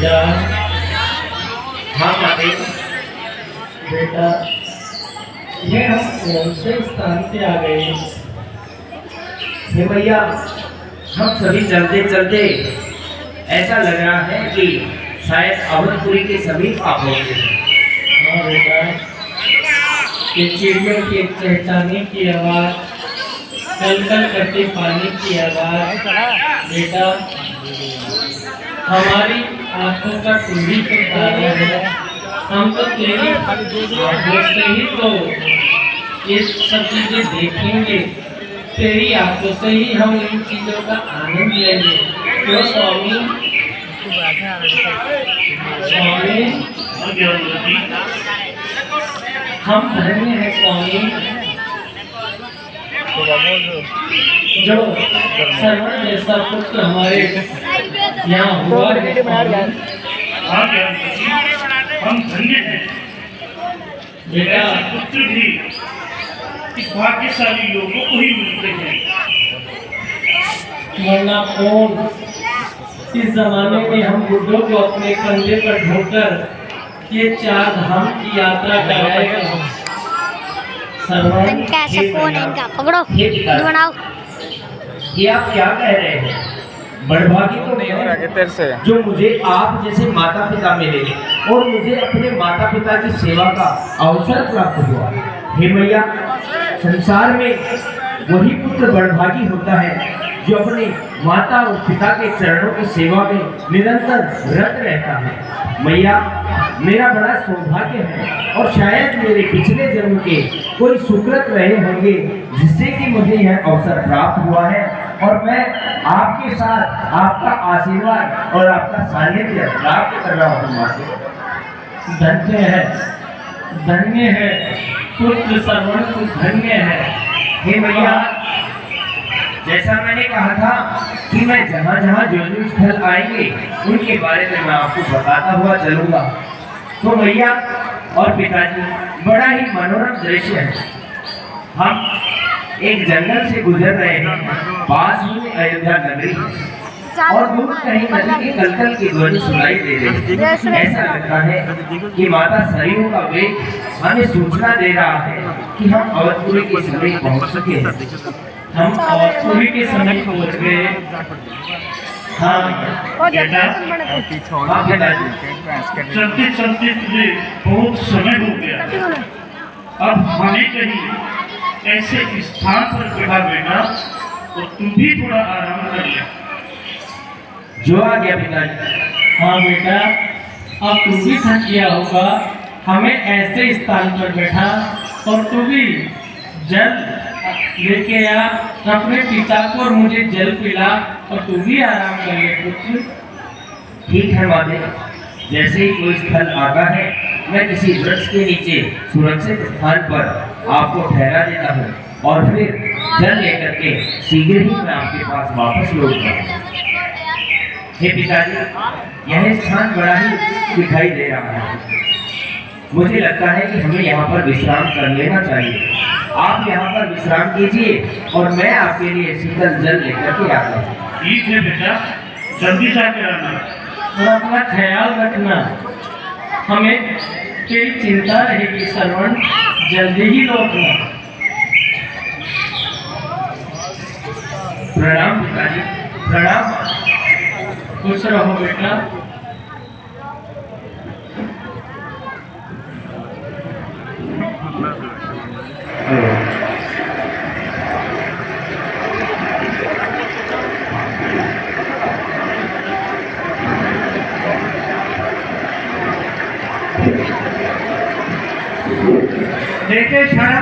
बेटा। हाँ माते। बेटा ये हम कौन से स्थान पे आ गए? हे भैया, हम सभी चलते चलते ऐसा लग रहा है कि शायद अवधपुरी के समीप आ पहुंचे हैं। हाँ बेटा, ये चिड़ियों के चहचहाने की आवाज, कलकल करते पानी की आवाज, बेटा हमारी आंखों का टूरी तो तारा है। हम तो तेरी आंखों से ही तो ये सब चीजें देखेंगे, तेरी आंखों से ही हम इन चीजों का आनंद लेंगे। क्यों स्वामी? स्वामी हम धन्य हैं स्वामी, जो श्रवण जैसा पुत्र हमारे यहाँ हुआ है। हम धन्य हैं। बेटा पुत्र भी इस भाग्यशाली लोगों को ही मिलते हैं। वरना कौन इस जमाने में हम बुढ़ों को अपने कंधे पर ढोकर ये 4 धाम की यात्रा कराएगा। कौन है इनका? पकड़ो बनाओ। ये आप क्या कह रहे हैं? बड़भागी तो नहीं हो रहा कि तेरे से जो मुझे आप जैसे माता पिता मिले और मुझे अपने माता पिता की सेवा का अवसर प्राप्त हुआ। हे भैया, संसार में वही पुत्र बड़भागी होता है जो अपने माता और पिता के चरणों की सेवा में निरंतर रत रहता है। मैया, मेरा बड़ा सौभाग्य है और शायद मेरे पिछले जन्म के कोई सुकृत रहे होंगे जिससे कि मुझे यह अवसर प्राप्त हुआ है और मैं आपके साथ आपका आशीर्वाद और आपका सानिध्य प्राप्त कर रहा हूँ। माते धन्य है पुत्र श्रवण, तू धन्य है। हे मैया, जैसा मैंने कहा था कि मैं जहाँ जहाँ ज्योतिष स्थल आएंगे उनके बारे में मैं आपको बताता हुआ चलूंगा। तो मैया और पिताजी, बड़ा ही मनोरम दृश्य है। हम एक जंगल से गुजर रहे हैं, पास ही में अयोध्या नगरी है और दूर कहीं नदी की कलकल की ध्वनि सुनाई दे रही है। ऐसा लगता है कि माता सरयू का वेग हमें सूचना दे रहा है कि हम अवधपुरी के समीप पहुंच चुके हैं। हम अवधपुरी के समीप पहुंच गए। हाँ चलते चलते तुझे बहुत समय हो गया। अब हमें कहीं ऐसे स्थान पर बैठा बेटा तो तुम भी थोड़ा आराम कर ले। जो आ गया पिताजी। हाँ बेटा, अब तू भी थक गया होगा, हमें ऐसे स्थान पर बैठा और तू भी जल लेके आ, अपने पिता को और मुझे जल पिला और तू भी आराम कर ले पुत्र। ठीक है माते, जैसे ही कोई स्थल आता है मैं किसी वृक्ष के नीचे सुरक्षित स्थान पर आपको ठहरा देता हूँ और फिर जल लेकर के शीघ्र ही मैं आपके पास वापस लौटूंगा। हे पिताजी, यह स्थान बड़ा ही दिखाई दे रहा है। मुझे लगता है कि हमें यहाँ पर विश्राम कर लेना चाहिए। आप यहाँ पर विश्राम कीजिए और मैं आपके लिए शीतल जल लेकर के आता हूँ। ठीक है बेटा, जल्दी जाके आना और अपना ख्याल रखना, हमें तेरी चिंता रहेगी श्रवण, जल्दी ही लौटना। प्रणाम पिताजी, प्रणाम। खुश रहो बेटा। देखे छाया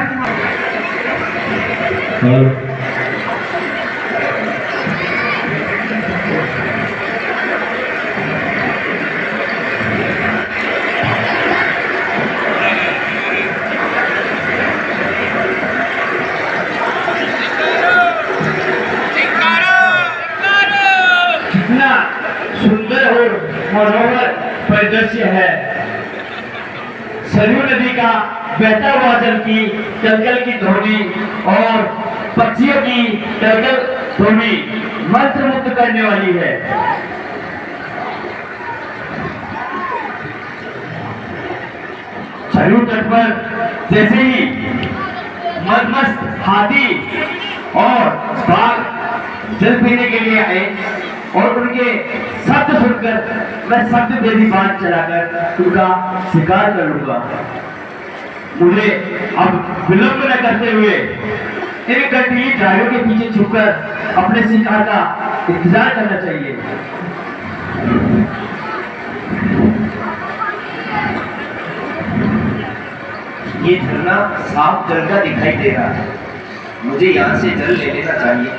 कितना सुंदर और मनोहर परिदृश्य है। सरयू नदी का बहता हुआ जल की कलकल की ध्वनि और पक्षियों की कलकल ध्वनि मंत्रमुग्ध करने वाली है। सरयू तट पर जैसे ही मदमस्त हाथी और बाघ जल पीने के लिए आए और उनके शब्द सुनकर मैं शब्द भेदी बाण चलाकर उनका शिकार कर लूंगा। मुझे अब विलंब न करते हुए इन कंटीली झाड़ियों के पीछे छुपकर अपने शिकार का इंतजार करना चाहिए। ये झरना साफ जल का दिखाई दे रहा है, मुझे यहाँ से जल ले लेना चाहिए।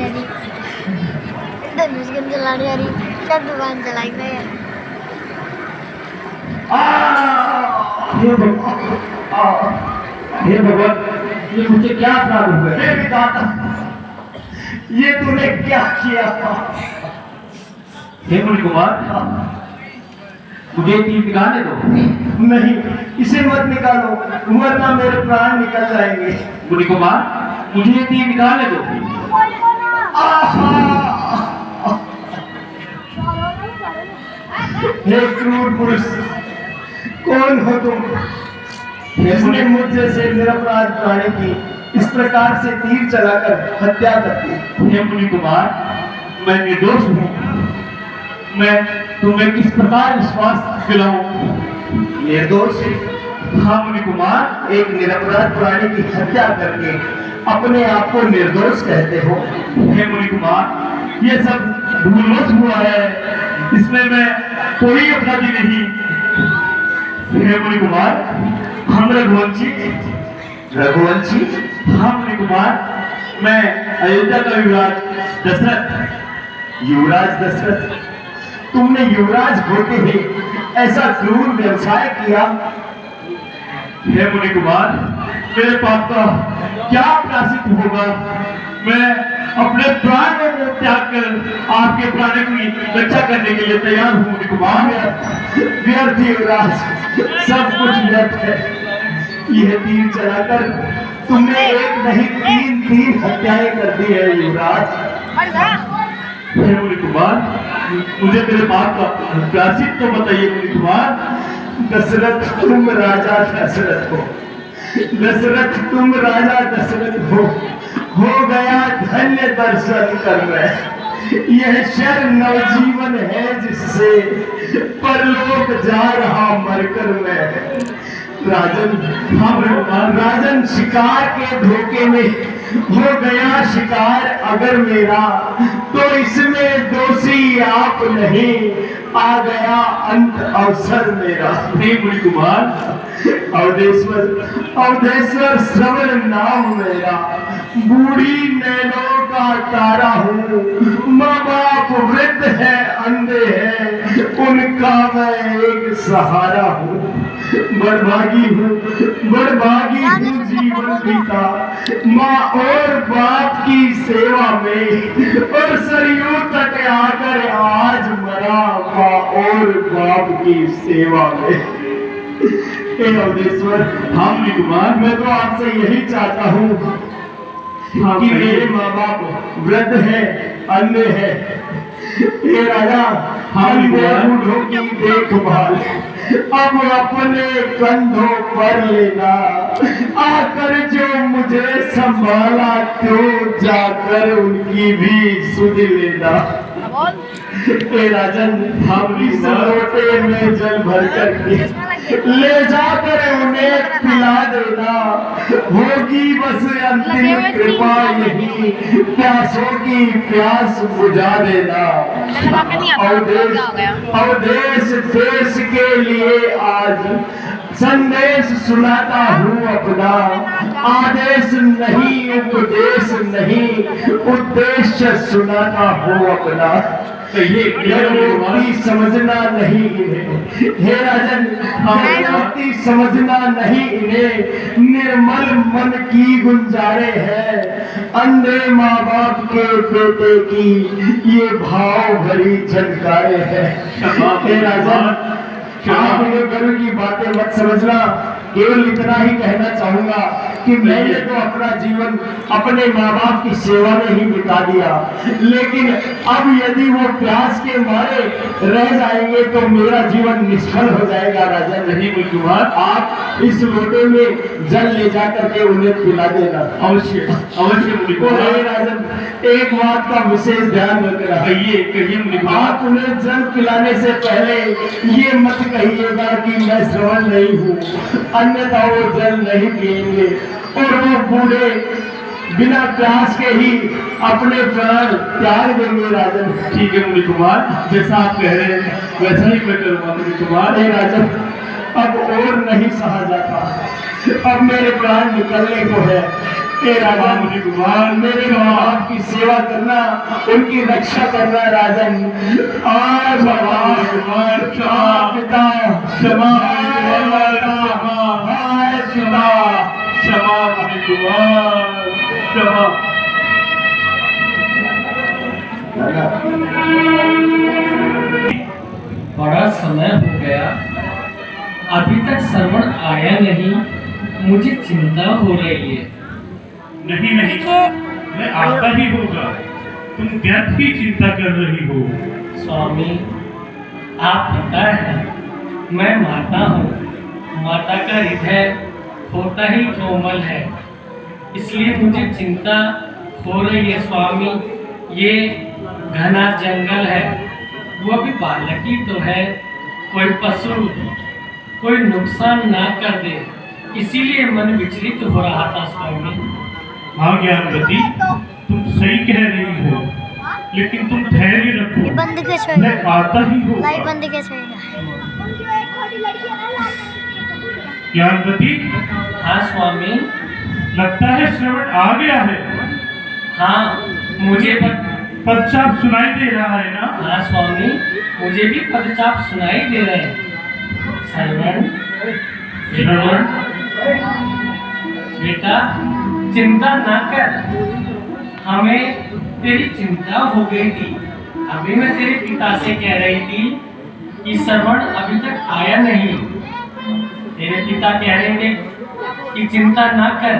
देख धनुष जलाने आ रही शब्द बाण चलाई मैं। हे भगवान, ये मुझे क्या अपराध हुआ? हे विधाता, ये तूने क्या किया? हे मुनि कुमार, मुझे तीर निकालने दो। नहीं, इसे मत निकालो, वरना मेरे प्राण निकल जाएंगे। मुनि कुमार, मुझे ये तीर निकालने दो। हे क्रूर पुरुष, कौन हो तुम? जिसने मुझे से निरपराध प्राणी की इस प्रकार से तीर चलाकर हत्या कर दी? हे मुनि कुमार, मैं निर्दोष हूँ। मैं तुम्हें किस प्रकार विश्वास दिलाऊं? निर्दोष? हाँ मुनि कुमार, एक निरपराध प्राणी की हत्या करके अपने आप को निर्दोष कहते हो? हे मुनि कुमार, ये सब भूलवश हुआ है, इसमें मैं कोई अपराधी नहीं। हे मुनि कुमार, हम रघुवंशी। रघुवंशी? हाँ मुनि कुमार, मैं अयोध्या का युवराज दशरथ। युवराज दशरथ, तुमने युवराज होते हुए ऐसा क्रूर व्यवसाय किया? हे मुनि कुमार, मेरे पाप का क्या प्रायश्चित होगा? मैं अपने प्राणों को त्याग कर आपके प्राणों की रक्षा करने के लिए तैयार हूँ मुनि कुमार। व्यर्थ युवराज, सब कुछ व्यर्थ है। यह तीर चलाकर तुमने एक नहीं तीन हत्याएं कर दी है युवराज। हे मुनि कुमार, मुझे तेरे पाप का प्रायश्चित तो बताइए मुनि कुमार। दशरथ, तुम राजा दशरथ हो। दशरथ, तुम राजा दशरथ हो गया धन्य दर्शन कर मैं। यह शर नवजीवन है जिससे परलोक जा रहा मरकर मैं। राजन, शिकार के धोखे में हो गया शिकार अगर मेरा, तो इसमें दोषी आप नहीं, आ गया अंत अवसर मेरा। हे मुनि कुमार, अवधेश्वर श्रवण नाम मेरा, बूढ़ी नैनों का तारा हूँ, माँ बाप वृद्ध है, अंधे हैं, उनका मैं एक सहारा हूँ। बड़भागी हूँ जीवन बीता माँ और बाप की सेवा में, और सरयू तट आकर आज मरा माँ और बाप की सेवा में। हे अवधेश्वर, हम कुमार, मैं तो आपसे यही चाहता हूँ कि मेरे माँ बाप वृद्ध है, अंधे है। हे राजा, हम बूढ़ों की देखभाल अब अपने कंधों पर लेना, आकर जो मुझे संभाला तो जाकर उनकी भी सुध लेना। हे राजन, हम इस लोटे में जल भर करके ले जाकर उन्हें पिला देना, होगी बस अंतिम कृपा यही, प्यासों की प्यास बुझा देना। अवधेश देश के लिए आज संदेश सुनाता हूँ अपना, आदेश नहीं उपदेश नहीं, उद्देश्य सुनाता हूँ अपना। ये समझना नहीं इन्हें, हे राजन, हमें समझना नहीं इन्हें, निर्मल मन की गुंजारे है, अंधे माँ बाप के बेटे की ये भाव भरी झनकारे है। हे राजन, आप मुझे गर्व की बातें मत समझना, केवल इतना ही कहना चाहूंगा कि मैंने तो अपना जीवन अपने माँ बाप की सेवा में ही बिता दिया, लेकिन अब यदि वो प्यास के मारे रह जाएंगे तो मेरा जीवन निष्फल हो जाएगा। राजा नहीं कुमार, आप इस लोटे में जल ले जा करके उन्हें पिला देना। अवश्य अवश्य और राजन, एक बात का विशेष ध्यान रखना, कहिए आप उन्हें जल पिलाने से पहले ये मत कहिएगा कि मैं श्रवण नहीं हूँ, अन्यथा वो जल नहीं पिएंगे और वो बूढ़े बिना प्यास के ही अपने प्राण त्याग देंगे। राजन ठीक है मुनि कुमार, जैसा आप कह रहे हैं वैसा ही मैं करूँगा मुनि कुमार। हे राजन, अब और नहीं सहा जाता, अब मेरे प्राण निकलने को है। हे राजा मुनि कुमार, मेरे माँ बाप की सेवा करना, उनकी रक्षा करना। राजन आज पिता क्षमा, क्षमा मुनि कुमार, क्षमा। बड़ा समय हो गया, अभी तक श्रवण आया नहीं, मुझे चिंता हो रही है। नहीं नहीं, मैं आता ही होगा, तुम व्यर्थ ही चिंता कर रही हो। स्वामी, आप पिता हैं, मैं माता हूँ। माता का हृदय होता ही कोमल है, इसलिए मुझे चिंता हो रही है। स्वामी, ये घना जंगल है, वो भी बालक ही तो है, कोई पशु कोई नुकसान ना कर दे, इसीलिए मन विचलित हो रहा था। स्वामी, हाँ ज्ञानवती, तुम सही कह रही हो, लेकिन तुम धैर्य रखो, बंद कैसे मैं आता ही हूँ। लाइव बंद कैसे होगा? ज्ञानवती, हाँ स्वामी। लगता है श्रवण आ गया है। हाँ, मुझे पदचाप सुनाई दे रहा है ना? हाँ स्वामी, मुझे भी पदचाप सुनाई दे रहे हैं। श्रवण, श्रवण, बेटा चिंता ना कर, हमें तेरी चिंता हो गई थी। अभी मैं तेरे पिता से कह रही थी कि श्रवण अभी तक आया नहीं। तेरे पिता कह रहे थे कि चिंता ना कर,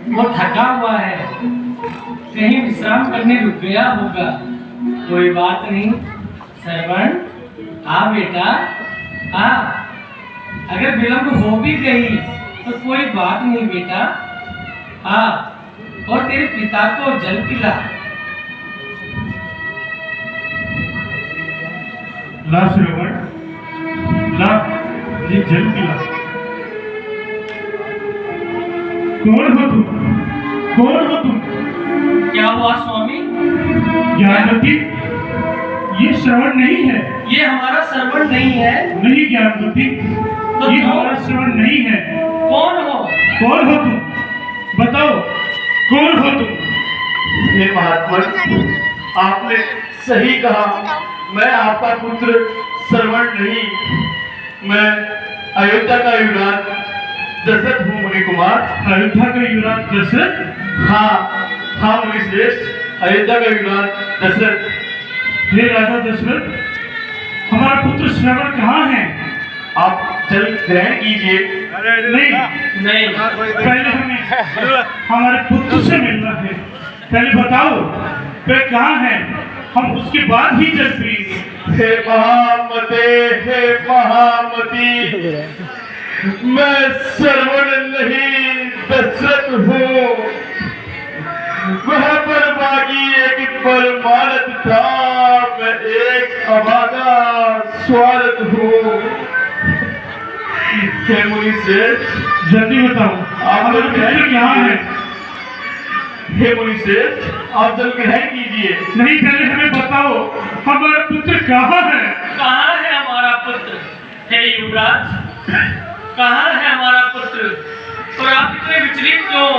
वो थका हुआ है, कहीं विश्राम करने रुक गया होगा। कोई बात नहीं श्रवण, आ बेटा आ, अगर विलंब हो भी गई तो कोई बात नहीं बेटा, आ और तेरे पिता को जल पिला। ला श्रवण, ला ये जल पिला। कौन हो तुम? कौन हो तुम? क्या हुआ स्वामी? ज्ञानवती, ये श्रवण नहीं है। ये हमारा श्रवण नहीं है। नहीं ज्ञानवती, तो ये कौन? हमारा श्रवण नहीं है। कौन हो? कौन हो तुम? बताओ, कौन हो तुम? हे महात्मा, आपने सही कहा, मैं आपका पुत्र श्रवण नहीं, मैं अयोध्या का युवराज दशरथ हूँ। मुनि कुमार, अयोध्या का युवराज दशरथ? हाँ हाँ मुनि श्रेष्ठ, अयोध्या का युवराज दशरथ। हे राजा दशरथ, हमारा पुत्र श्रवण कहाँ है? आप जल ग्रहण कीजिए। नहीं, नहीं, पहले हमें हमारे पुत्र से मिलना है। पहले बताओ वे कहाँ हैं, हम उसके बाद ही जल पिएंगे। हे महामते, हे महामती, मैं श्रवण नहीं दशरथ हूँ। वह परमागी एक परमानत था, मैं एक अभागा स्वार्थ हूँ। हे मुनि श्रेष्ठ, जल्दी बताओ, हमारे पुत्र कहाँ है? हे मुनि श्रेष्ठ, आप जल ग्रहण कीजिए। नहीं, पहले हमें बताओ हमारा पुत्र कहाँ है? कहाँ है हमारा पुत्र? हे युवराज, कहाँ है हमारा पुत्र? और आप इतने विचलित क्यों?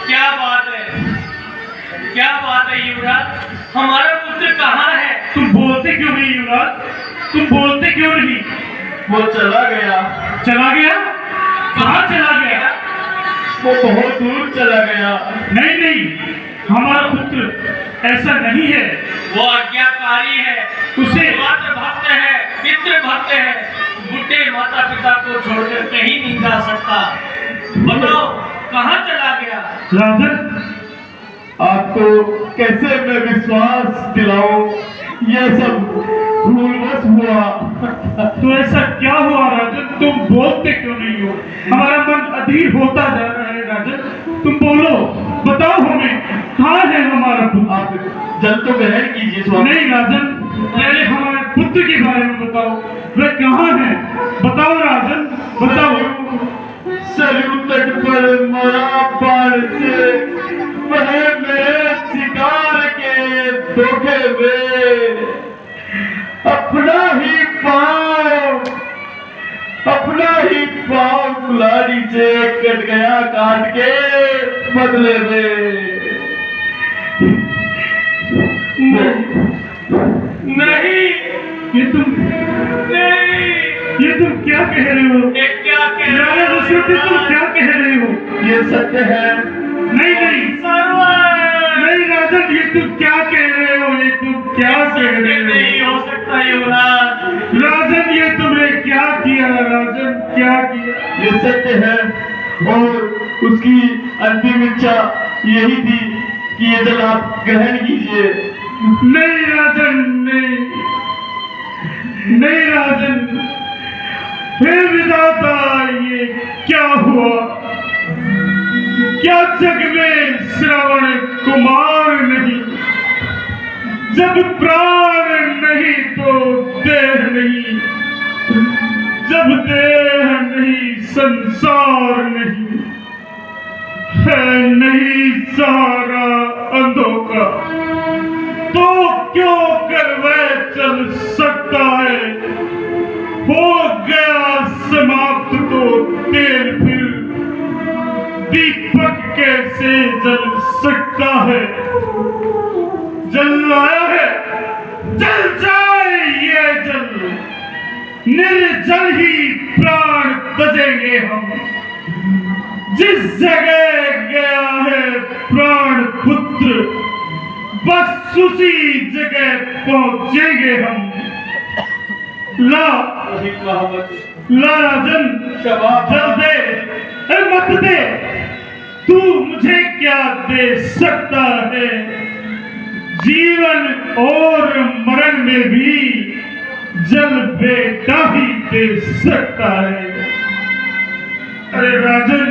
क्या बात है? क्या बात है युवराज? हमारा पुत्र कहाँ है? तुम बोलते क्यों नहीं युवराज? तुम बोलते क्यों नहीं? वो चला गया। चला गया? कहाँ चला गया? वो बहुत दूर चला गया। नहीं नहीं, हमारा पुत्र ऐसा नहीं है। वो आज्ञाकारी है, उसे मातृ भक्त है, पितृ भक्त है, बुढ़े पिता को छोड़कर कहीं नहीं जा सकता। बताओ कहाँ चला गया? राजन, आपको कैसे मैं विश्वास दिलाऊं? यह सब भूलवश हुआ। तो ऐसा क्या हुआ राजन? तुम बोलते क्यों नहीं हो? हमारा मन अधीर होता जा रहा है राजन, तुम बोलो, बताओ हमें, कहाँ है हमारा पुत्र? आप जल तो ग्रहण कीजिए स्वामी। नहीं राजन, पहले हमारे पुत्र के बारे में बताओ, वह कहाँ है? बताओ राजन, बताओ। सरयू तट पर मरा बाण से, वह मेरे शिकार के धोखे में अपना ही पाँव कुल्हाड़ी से कट गया, काट के बदले में। नहीं, ये तुम क्या कह रहे हो? क्या कह रहे हो? तुम क्या कह रहे हो? ये सत्य है। नहीं नहीं राजन, ये तुम क्या कह रहे हो? ये तुम क्या कह रहे हो? नहीं हो सकता युवराज। राजन, ये तुमने क्या किया? राजन, क्या किया? ये सत्य है, और उसकी अंतिम इच्छा यही थी कि ये जल आप ग्रहण कीजिए। नहीं राजन, नहीं राजन, हे विधाता, ये क्या हुआ? क्या जग में श्रवण कुमार नहीं? जब प्राण नहीं तो देह नहीं, जब देह नहीं संसार नहीं, है नहीं सहारा अंधों का, तो क्यों कर वह चल सकता है? हो गया समाप्त तो तेल फिर दीपक कैसे जल सकता है? जल आया है, जल जाए ये जल, निर्जल ही प्राण तजेंगे हम। जिस जगह गया है प्राण पुत्र, बस उसी जगह पहुंचेंगे हम। ला राजन, जल दे, मत दे, तू मुझे क्या दे सकता है? जीवन और मरण में भी जल बेटा ही दे सकता है। अरे राजन,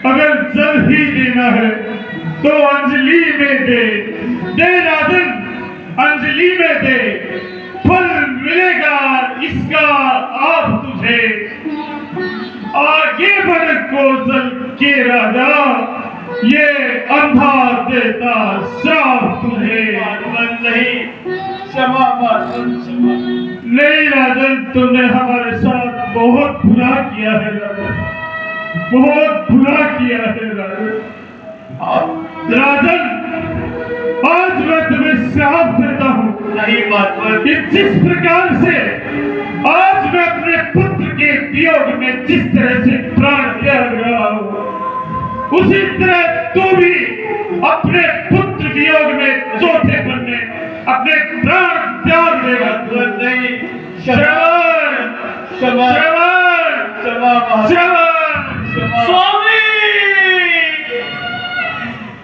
अगर जल ही देना है तो अंजलि में दे राजन, अंजलि में दे, फल मिलेगा इसका आप तुझे। आगे बढ़ कोसल के राजा, ये अंधा देता श्राप तुझे। नहीं, क्षमा नहीं राजन, तुमने हमारे साथ बहुत बुरा किया है राजन, बहुत बुरा किया है राजन। आज मैं तुम्हें श्राप देता हूँ। नहीं बात पर, जिस प्रकार से आज मैं अपने पुत्र के वियोग में जिस तरह से प्राण त्याग रहा हूँ, उसी तरह तू भी अपने पुत्र वियोग में चौथे पल में अपने प्राण त्याग देगा। नहीं, श्रवण स्वामी,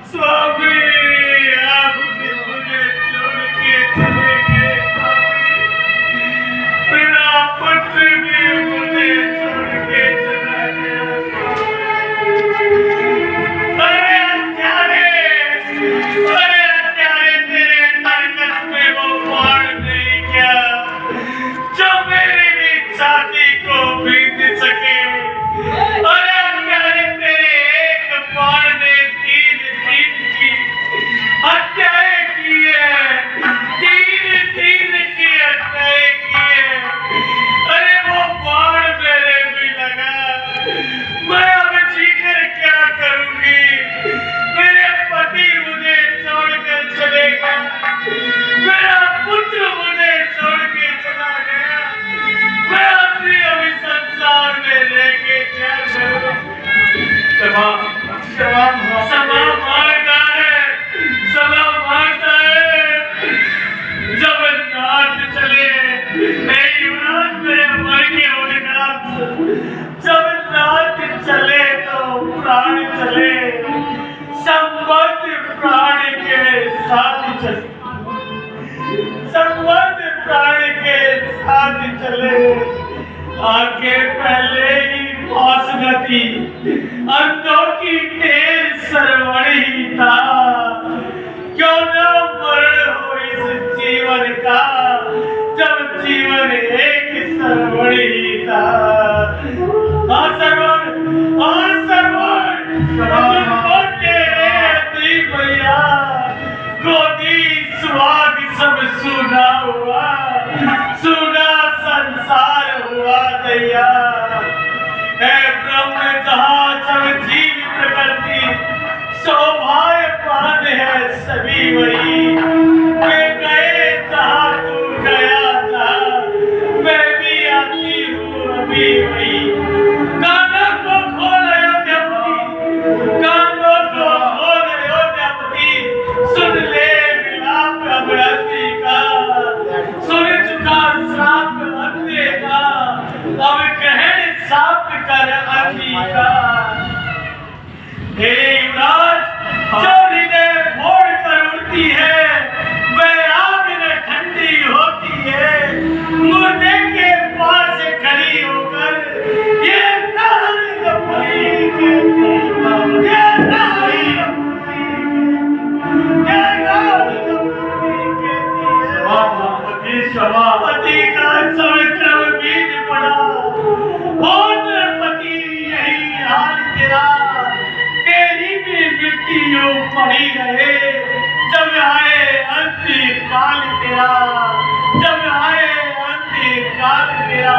स्वामी, आपने मुझे छोड़ के चले गए। मेरा पुत्र भी मुझे छोड़ के चला गया। अरे अत्यारे, तेरे ताकत में वो बाण नहीं क्या जो मेरी भी छाती को बीत सके? अरे जब नाक चले तो प्राण चले, संबंध प्राण के साथ चले, संबंध प्राण के साथ चले। आगे पहले ही पास गति अंधों की ढेर सरवण ही था, क्यों न मरण हो इस जीवन का, जब जीवन एक सरवण ही था। भैया गोदी सुहाग सब सुना हुआ, सुना संसार हुआ दैया। है ब्रह्म जहाँ सब जीव प्रकृति, शोभाए पान है सभी वही। मैं गए जहाँ तू गया था, मैं भी आती हूँ अभी वही। कानों को खोल अयोध्यापति, कानों को खोल अयोध्यापति, सुन ले विलाप अब हंसी का, सुन चुका श्राप अंधे का, अब कहन साप कर अंधी का। हे युवराज, जो हृदय फोड़ कर उड़ती है, वह आग में ठंडी होती है। मुर्दे के पास खड़ी होकर ये नारी कपूरी कहती, ये नारी कपूरी कहती, ये नारी कपूरी कहती है। पति का सविक्रम बीज पड़ा, होत पति यही हाल तेरा, तेरी भी मिट्टियों पड़ी रहे, जब आए अंतिम काल तेरा, जब आए अंतिम काल तेरा।